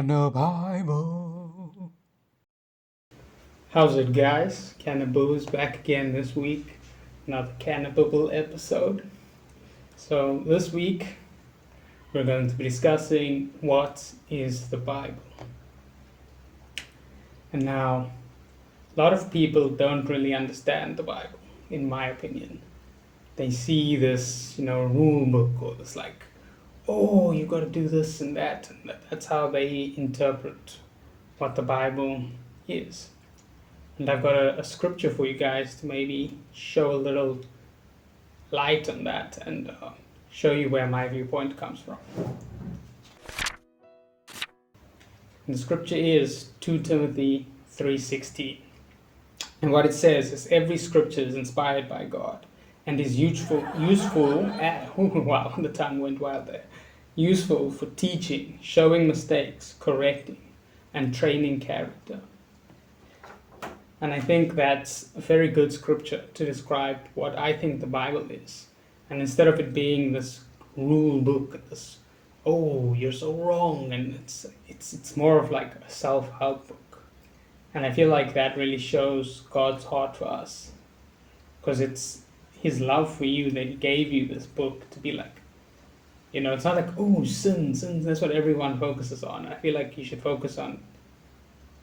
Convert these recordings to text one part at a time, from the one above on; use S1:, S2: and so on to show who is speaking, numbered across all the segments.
S1: Canna Bible.
S2: How's it, guys? Cannaboo's back again this week. Another Cannabooble episode. So this week we're going to be discussing what is the Bible. And now, a lot of people don't really understand the Bible, in my opinion. They see this, rule book or this oh, you got to do this and that, and that's how they interpret what the Bible is. And I've got a scripture for you guys to maybe show a little light on that and show you where my viewpoint comes from. And the scripture is 2 Timothy 3:16. And what it says is every scripture is inspired by God and is useful wow, the tongue went wild there. Useful for teaching, showing mistakes, correcting, and training character. And I think that's a very good scripture to describe what I think the Bible is. And instead of it being this rule book, this, oh, you're so wrong, and it's more of like a self-help book. And I feel like that really shows God's heart for us. Because it's his love for you that he gave you this book to be like, it's not like, oh, sin, that's what everyone focuses on. I feel like you should focus on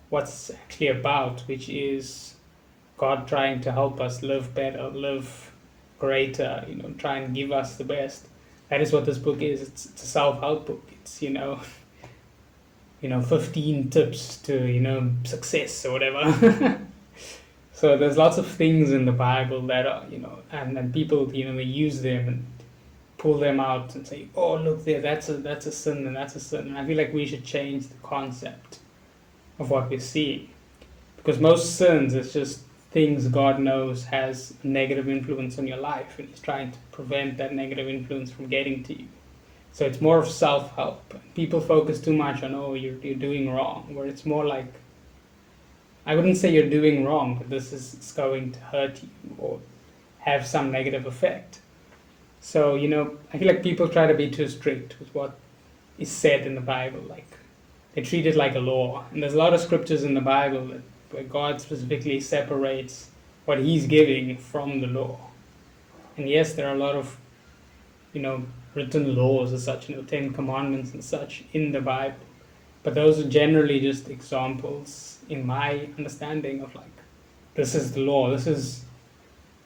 S2: what's actually about, which is God trying to help us live better, live greater, try and give us the best. That is what this book is. It's a self-help book. It's 15 tips to success or whatever. So there's lots of things in the Bible that are and people they use them and pull them out and say, oh, look there, that's a sin and that's a sin. And I feel like we should change the concept of what we're seeing, because most sins is just things God knows has a negative influence on your life, and he's trying to prevent that negative influence from getting to you. So it's more of self-help. People focus too much on, oh, you're doing wrong, where it's more like, I wouldn't say you're doing wrong, but this is going to hurt you or have some negative effect. So I feel like people try to be too strict with what is said in the Bible, like they treat it like a law. And there's a lot of scriptures in the Bible where God specifically separates what he's giving from the law. And yes, there are a lot of, written laws as such, 10 commandments and such in the Bible. But those are generally just examples, in my understanding, of like, this is the law, this is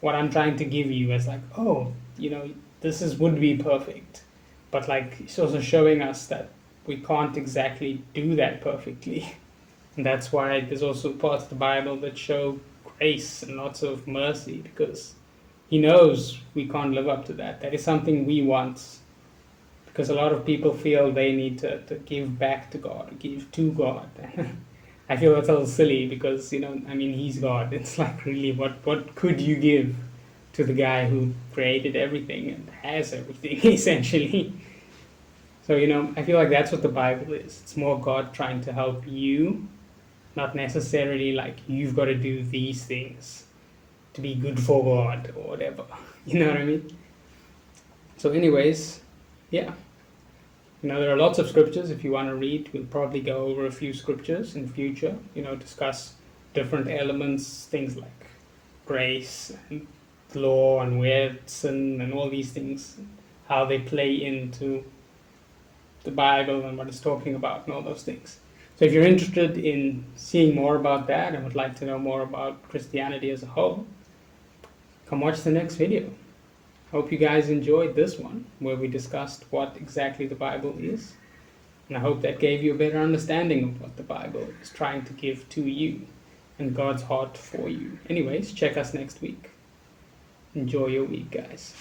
S2: what I'm trying to give you as like, oh, this would be perfect. But like, it's also showing us that we can't exactly do that perfectly. And that's why there's also parts of the Bible that show grace and lots of mercy, because he knows we can't live up to that. That is something we want, because a lot of people feel they need to give back to God, give to God. I feel that's a little silly because, he's God. It's like, really, what could you give to the guy who created everything and has everything, essentially? So, I feel like that's what the Bible is. It's more God trying to help you, not necessarily like you've got to do these things to be good for God or whatever. You know what I mean? So anyways, yeah. There are lots of scriptures if you want to read. We'll probably go over a few scriptures in future, discuss different elements, things like grace and law and where sin and all these things, how they play into the Bible and what it's talking about and all those things. So if you're interested in seeing more about that and would like to know more about Christianity as a whole, come watch the next video. Hope you guys enjoyed this one where we discussed what exactly the Bible is. And I hope that gave you a better understanding of what the Bible is trying to give to you and God's heart for you. Anyways, check us next week. Enjoy your week, guys.